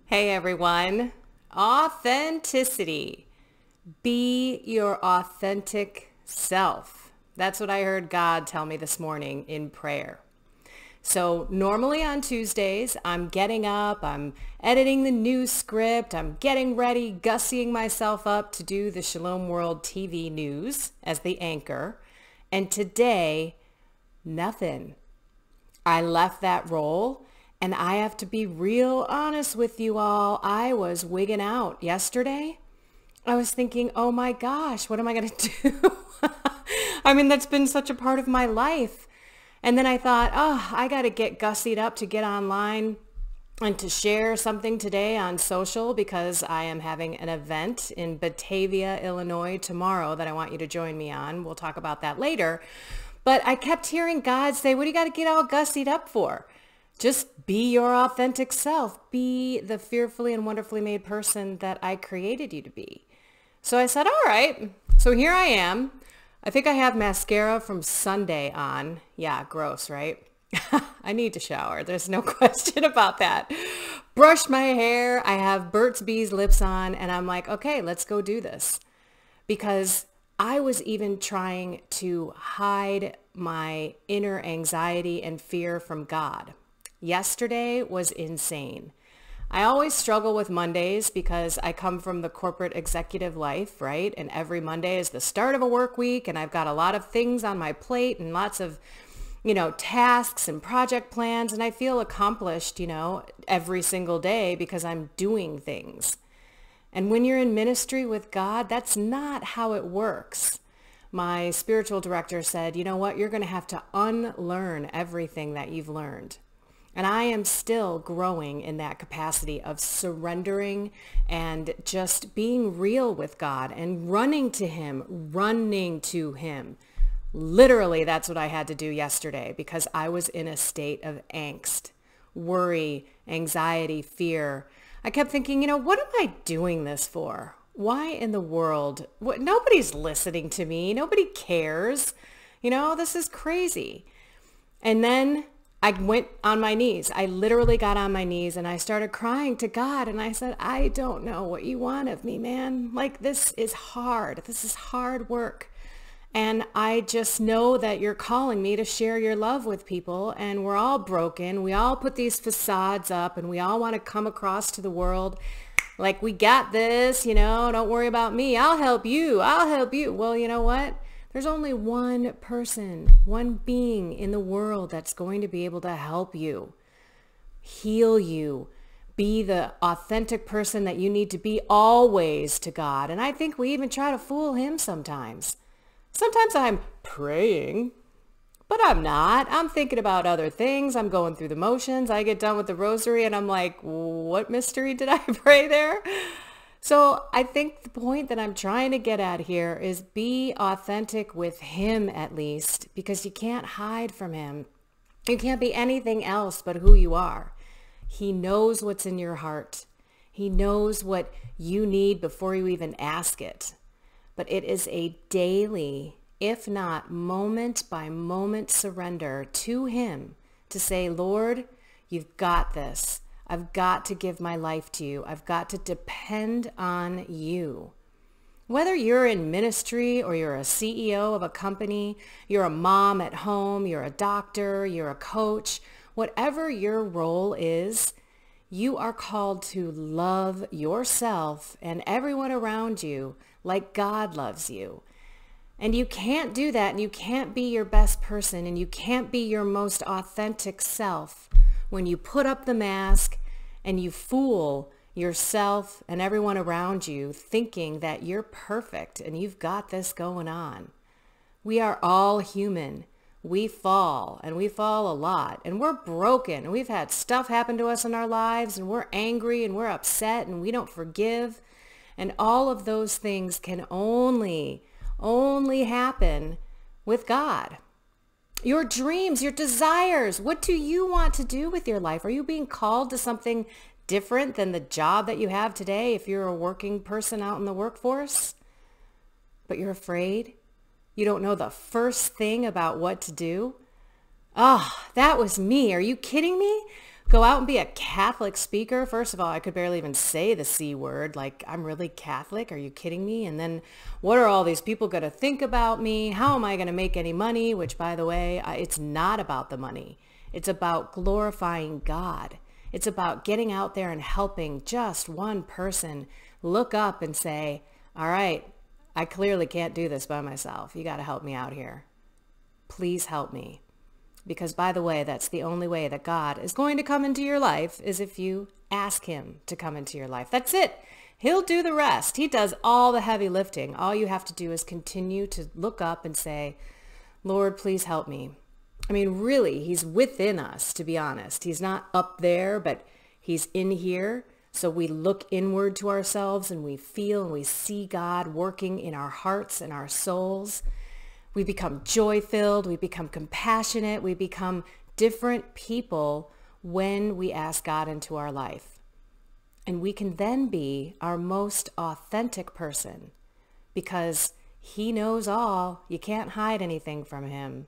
Hey everyone, authenticity. Be your authentic self. That's what I heard God tell me this morning in prayer. So normally on Tuesdays, I'm getting up, I'm editing the news script, I'm getting ready, gussying myself up to do the Shalom World TV news as the anchor. And today, nothing. I left that role. And I have to be real honest with you all. I was wigging out yesterday. I was thinking, oh my gosh, what am I going to do? I mean, that's been such a part of my life. And then I thought, oh, I got to get gussied up to get online and to share something today on social because I am having an event in Batavia, Illinois tomorrow that I want you to join me on. We'll talk about that later. But I kept hearing God say, what do you got to get all gussied up for? Just be your authentic self. Be the fearfully and wonderfully made person that I created you to be. So I said, all right. So here I am. I think I have mascara from Sunday on. Yeah, gross, right? I need to shower. There's no question about that. Brush my hair. I have Burt's Bees lips on. And I'm like, okay, let's go do this. Because I was even trying to hide my inner anxiety and fear from God. Yesterday was insane. I always struggle with Mondays because I come from the corporate executive life, right? And every Monday is the start of a work week and I've got a lot of things on my plate and lots of, tasks and project plans. And I feel accomplished, every single day because I'm doing things. And when you're in ministry with God, that's not how it works. My spiritual director said, you know what? You're going to have to unlearn everything that you've learned. And I am still growing in that capacity of surrendering and just being real with God and running to Him. Literally, that's what I had to do yesterday because I was in a state of angst, worry, anxiety, fear. I kept thinking, what am I doing this for? Why in the world? Nobody's listening to me. Nobody cares. This is crazy. And then I went on my knees. I literally got on my knees and I started crying to God. And I said, I don't know what you want of me, man. Like, this is hard. This is hard work. And I just know that you're calling me to share your love with people. And we're all broken. We all put these facades up and we all want to come across to the world like, we got this, don't worry about me. I'll help you. I'll help you. Well, you know what? There's only one person, one being in the world that's going to be able to help you, heal you, be the authentic person that you need to be always to God. And I think we even try to fool Him sometimes. Sometimes I'm praying, but I'm not. I'm thinking about other things. I'm going through the motions. I get done with the rosary and I'm like, what mystery did I pray there? So I think the point that I'm trying to get at here is be authentic with Him at least, because you can't hide from Him. You can't be anything else but who you are. He knows what's in your heart. He knows what you need before you even ask it. But it is a daily, if not moment by moment surrender to Him to say, Lord, you've got this. I've got to give my life to you. I've got to depend on you. Whether you're in ministry or you're a CEO of a company, you're a mom at home, you're a doctor, you're a coach, whatever your role is, you are called to love yourself and everyone around you like God loves you. And you can't do that and you can't be your best person and you can't be your most authentic self when you put up the mask and you fool yourself and everyone around you thinking that you're perfect and you've got this going on. We are all human. We fall, and we fall a lot, and we're broken, and we've had stuff happen to us in our lives, and we're angry, and we're upset, and we don't forgive. And all of those things can only happen with God. Your dreams, your desires, what do you want to do with your life? Are you being called to something different than the job that you have today if you're a working person out in the workforce? But you're afraid? You don't know the first thing about what to do? Oh, that was me. Are you kidding me? Go out and be a Catholic speaker. First of all, I could barely even say the C word. Like, I'm really Catholic. Are you kidding me? And then what are all these people going to think about me? How am I going to make any money? Which, by the way, it's not about the money. It's about glorifying God. It's about getting out there and helping just one person look up and say, all right, I clearly can't do this by myself. You got to help me out here. Please help me. Because, by the way, that's the only way that God is going to come into your life, is if you ask him to come into your life. That's it. He'll do the rest. He does all the heavy lifting. All you have to do is continue to look up and say, Lord, please help me. I mean, really, he's within us, to be honest. He's not up there, but he's in here. So we look inward to ourselves and we feel and we see God working in our hearts and our souls. We become joy-filled, we become compassionate, we become different people when we ask God into our life. And we can then be our most authentic person because he knows all. You can't hide anything from him.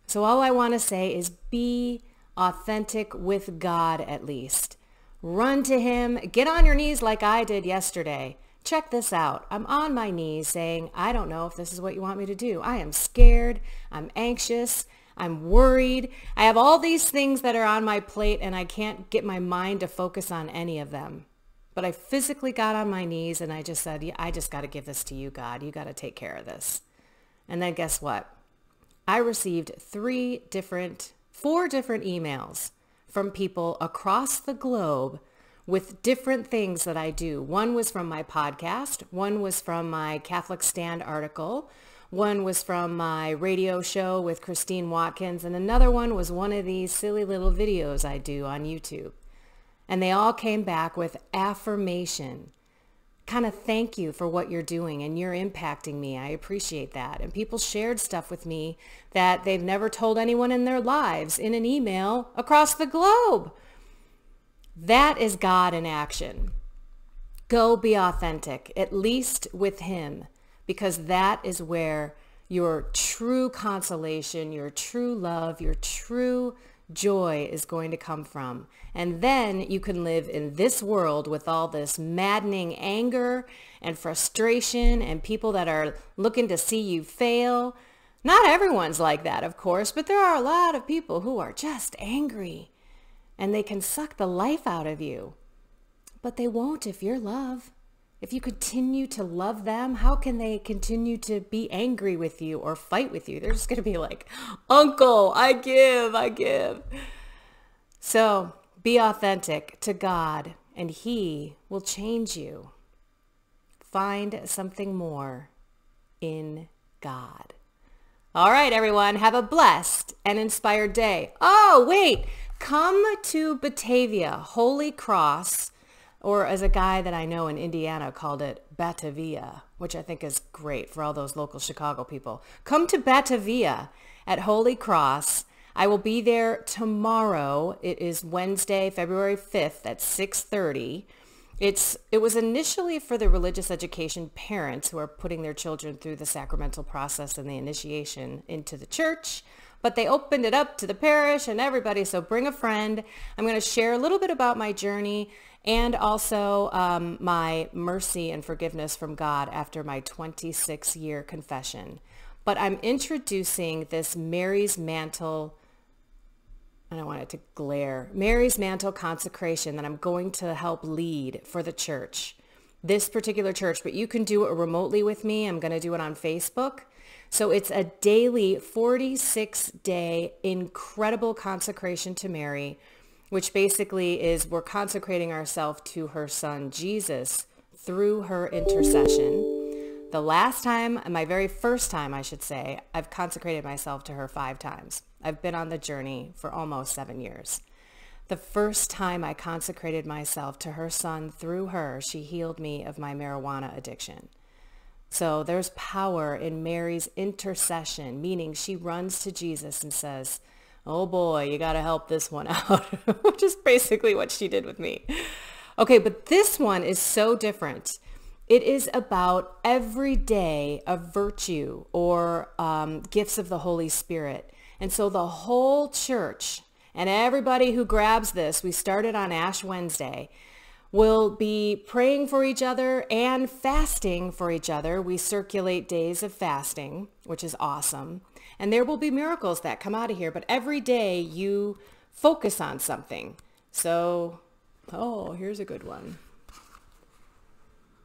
So all I want to say is be authentic with God at least. Run to him, get on your knees like I did yesterday. Check this out. I'm on my knees saying, I don't know if this is what you want me to do. I am scared. I'm anxious. I'm worried. I have all these things that are on my plate and I can't get my mind to focus on any of them. But I physically got on my knees and I just said, yeah, I just got to give this to you, God. You got to take care of this. And then guess what? I received 4 different emails from people across the globe with different things that I do. One was from my podcast. One was from my Catholic Stand article. One was from my radio show with Christine Watkins. And another one was one of these silly little videos I do on YouTube. And they all came back with affirmation. Kind of thank you for what you're doing and you're impacting me. I appreciate that. And people shared stuff with me that they've never told anyone in their lives in an email across the globe. That is God in action. Go be authentic, at least with him, because that is where your true consolation, your true love, your true joy is going to come from. And then you can live in this world with all this maddening anger and frustration and people that are looking to see you fail. Not everyone's like that, of course, but there are a lot of people who are just angry. And they can suck the life out of you. But they won't if you're love. If you continue to love them, how can they continue to be angry with you or fight with you? They're just going to be like, Uncle, I give. So be authentic to God and he will change you. Find something more in God. All right, everyone, have a blessed and inspired day. Oh, wait. Come to Batavia, Holy Cross, or as a guy that I know in Indiana called it Batavia, which I think is great for all those local Chicago people. Come to Batavia at Holy Cross. I will be there tomorrow. It is Wednesday, February 5th at 6:30. It was initially for the religious education parents who are putting their children through the sacramental process and the initiation into the church. But they opened it up to the parish and everybody, so bring a friend. I'm going to share a little bit about my journey and also my mercy and forgiveness from God after my 26-year confession. But I'm introducing this Mary's Mantle, I don't want it to glare, Mary's Mantle Consecration that I'm going to help lead for the church. This particular church, but you can do it remotely with me. I'm going to do it on Facebook. So it's a daily 46-day incredible consecration to Mary, which basically is we're consecrating ourselves to her son, Jesus, through her intercession. The last time, my very first time, I should say, I've consecrated myself to her 5 times. I've been on the journey for almost 7 years. The first time I consecrated myself to her son through her, she healed me of my marijuana addiction. So there's power in Mary's intercession, meaning she runs to Jesus and says, oh boy, you got to help this one out, which is basically what she did with me. Okay, but this one is so different. It is about every day of virtue or gifts of the Holy Spirit. And so the whole church And everybody who grabs this, we started on Ash Wednesday, will be praying for each other and fasting for each other. We circulate days of fasting, which is awesome. And there will be miracles that come out of here. But every day you focus on something. So, here's a good one.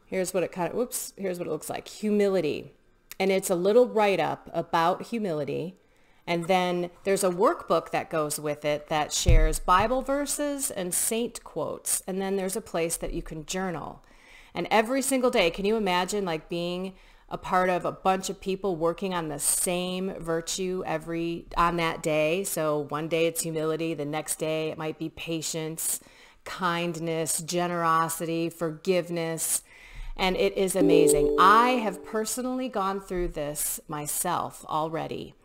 Here's what it looks like. Humility. And it's a little write-up about humility. And then there's a workbook that goes with it that shares Bible verses and saint quotes. And then there's a place that you can journal. And every single day, can you imagine like being a part of a bunch of people working on the same virtue on that day? So one day it's humility. The next day it might be patience, kindness, generosity, forgiveness. And it is amazing. I have personally gone through this myself already.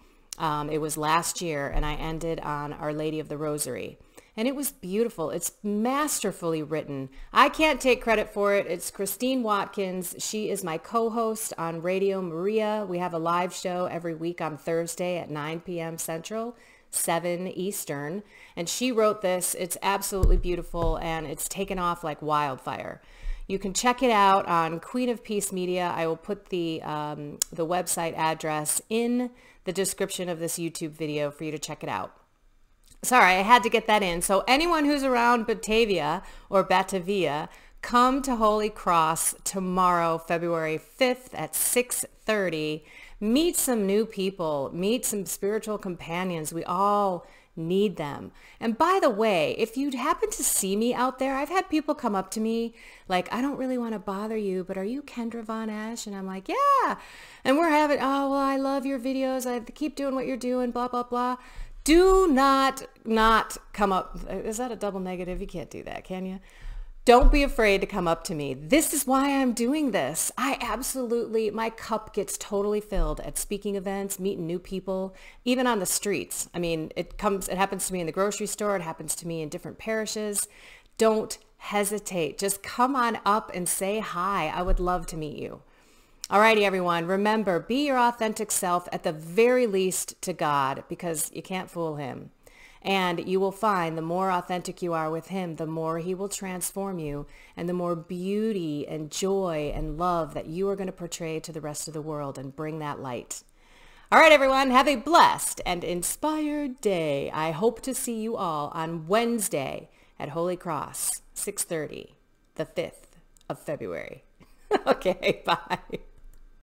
It was last year, and I ended on Our Lady of the Rosary. And it was beautiful. It's masterfully written. I can't take credit for it. It's Christine Watkins. She is my co-host on Radio Maria. We have a live show every week on Thursday at 9 p.m. Central, 7 Eastern. And she wrote this. It's absolutely beautiful, and it's taken off like wildfire. You can check it out on Queen of Peace Media. I will put the website address in the description of this YouTube video for you to check it out. Sorry, I had to get that in. So anyone who's around Batavia or Batavia, come to Holy Cross tomorrow, February 5th at 6:30. Meet some new people. Meet some spiritual companions. We all need them. And by the way, if you happen to see me out there, I've had people come up to me like, I don't really want to bother you, but are you Kendra Von Ash? And I'm like, yeah. And we're having, oh, well, I love your videos. I keep doing what you're doing, blah, blah, blah. Do not come up. Is that a double negative? You can't do that, can you? Don't be afraid to come up to me. This is why I'm doing this. My cup gets totally filled at speaking events, meeting new people, even on the streets. I mean, it happens to me in the grocery store. It happens to me in different parishes. Don't hesitate. Just come on up and say hi. I would love to meet you. Alrighty, everyone. Remember, be your authentic self at the very least to God, because you can't fool him. And you will find the more authentic you are with him, the more he will transform you, and the more beauty and joy and love that you are going to portray to the rest of the world and bring that light. All right, everyone, have a blessed and inspired day. I hope to see you all on Wednesday at Holy Cross, 6:30, the 5th of February. Okay, bye.